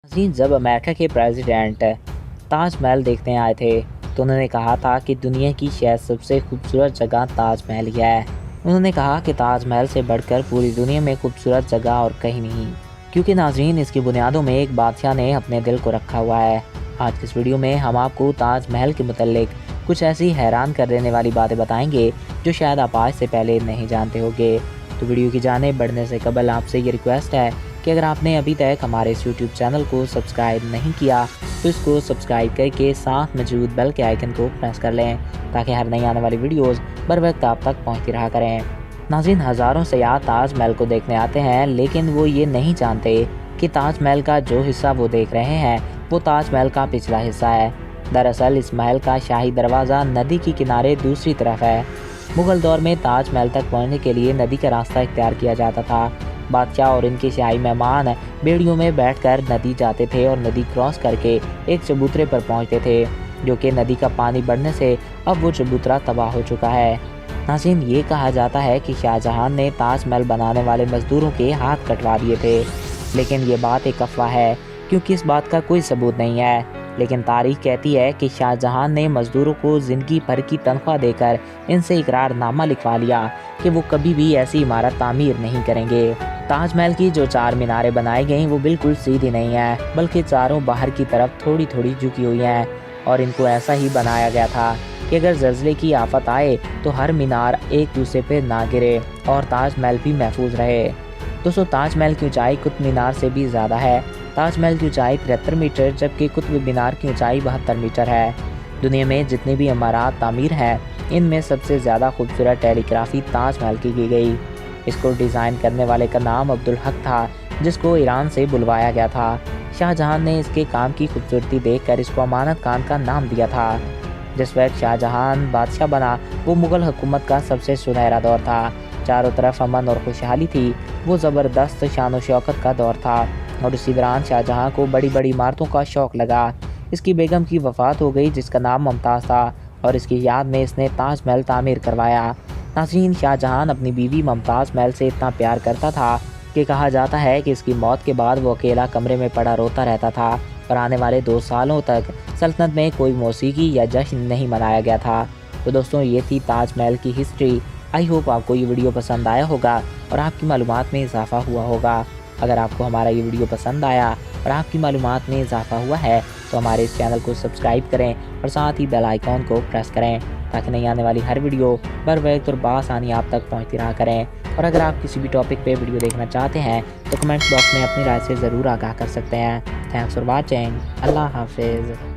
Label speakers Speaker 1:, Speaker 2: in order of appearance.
Speaker 1: जी, जब अमेरिका के प्रेसिडेंट ताजमहल देखने आए थे तो उन्होंने कहा था कि दुनिया की शायद सबसे खूबसूरत जगह ताजमहल ही है। उन्होंने कहा कि ताजमहल से बढ़कर पूरी दुनिया में खूबसूरत जगह और कहीं नहीं, क्योंकि नाज़रीन इसकी बुनियादों में एक बादशाह ने अपने दिल को रखा हुआ है। आज की इस वीडियो में हम आपको ताजमहल के मुतल्लिक कुछ ऐसी हैरान कर देने वाली बातें बताएंगे जो शायद आप आज से पहले नहीं जानते होंगे। तो वीडियो की जानिब बढ़ने से कबल आपसे ये रिक्वेस्ट है कि अगर आपने अभी तक हमारे इस यूट्यूब चैनल को सब्सक्राइब नहीं किया तो इसको सब्सक्राइब करके साथ मौजूद बेल के आइकन को प्रेस कर लें ताकि हर नई आने वाली वीडियोस बर वक्त आप तक पहुंचती रहा करें। नाज़रीन, हज़ारों सयाह ताजमहल को देखने आते हैं, लेकिन वो ये नहीं जानते कि ताजमहल का जो हिस्सा वो देख रहे हैं वो ताजमहल का पिछला हिस्सा है। दरअसल इस महल का शाही दरवाज़ा नदी के किनारे दूसरी तरफ है। मुगल दौर में ताजमहल तक पहुँचने के लिए नदी का रास्ता इख्तियार किया जाता था। बादशाह और इनके शाही मेहमान बेड़ियों में बैठकर नदी जाते थे और नदी क्रॉस करके एक चबूतरे पर पहुंचते थे, जो कि नदी का पानी बढ़ने से अब वो चबूतरा तबाह हो चुका है। नाज़रीन, ये कहा जाता है कि शाहजहां ने ताजमहल बनाने वाले मजदूरों के हाथ कटवा दिए थे, लेकिन ये बात एक अफवाह है क्योंकि इस बात का कोई सबूत नहीं है। लेकिन तारीख कहती है कि शाहजहां ने मजदूरों को ज़िंदगी भर की तनख्वाह देकर इनसे इकरारनामा लिखवा लिया कि वो कभी भी ऐसी इमारत तामीर नहीं करेंगे। ताजमहल की जो 4 मीनारें बनाई गईं वो बिल्कुल सीधी नहीं है, बल्कि चारों बाहर की तरफ थोड़ी थोड़ी झुकी हुई हैं और इनको ऐसा ही बनाया गया था कि अगर ज़लज़ले की आफत आए तो हर मीनार एक दूसरे पे ना गिरे और ताजमहल भी महफूज रहे। दोस्तों, ताजमहल की ऊंचाई कुतुब मीनार से भी ज़्यादा है। ताजमहल की ऊंचाई 73 मीटर जबकि कुतुब मीनार की ऊंचाई 72 मीटर है। दुनिया में जितनी भी इमारत तामीर हैं इनमें सबसे ज़्यादा खूबसूरत टेलीग्राफी ताजमहल की गई। इसको डिज़ाइन करने वाले का नाम अब्दुल हक था, जिसको ईरान से बुलवाया गया था। शाहजहां ने इसके काम की खूबसूरती देखकर इसको अमानत खान का नाम दिया था। जिस वक्त शाहजहां बादशाह बना वो मुग़ल हुकूमत का सबसे सुनहरा दौर था। चारों तरफ अमन और खुशहाली थी। वो ज़बरदस्त शान व शौकत का दौर था और इसी दौरान शाहजहां को बड़ी बड़ी इमारतों का शौक़ लगा। इसकी बेगम की वफ़ात हो गई जिसका नाम मुमताज़ था और इसकी याद में इसने ताजमहल तामीर करवाया। नाज़रीन, शाहजहां अपनी बीवी मुमताज़ महल से इतना प्यार करता था कि कहा जाता है कि इसकी मौत के बाद वो अकेला कमरे में पड़ा रोता रहता था और आने वाले 2 सालों तक सल्तनत में कोई मौसीकी या जश्न नहीं मनाया गया था। तो दोस्तों, ये थी ताजमहल की हिस्ट्री। आई होप आपको ये वीडियो पसंद आया होगा और आपकी मालूमात में इजाफ़ा हुआ होगा। अगर आपको हमारा ये वीडियो पसंद आया और आपकी मालूमात में इजाफ़ा हुआ है तो हमारे इस चैनल को सब्सक्राइब करें और साथ ही बेल आइकॉन को प्रेस करें ताकि नई आने वाली हर वीडियो बर वक्त और बासानी आप तक पहुंचती रहा करें। और अगर आप किसी भी टॉपिक पे वीडियो देखना चाहते हैं तो कमेंट बॉक्स में अपनी राय से ज़रूर आगाह कर सकते हैं। Thanks for watching. अल्लाह हाफिज़।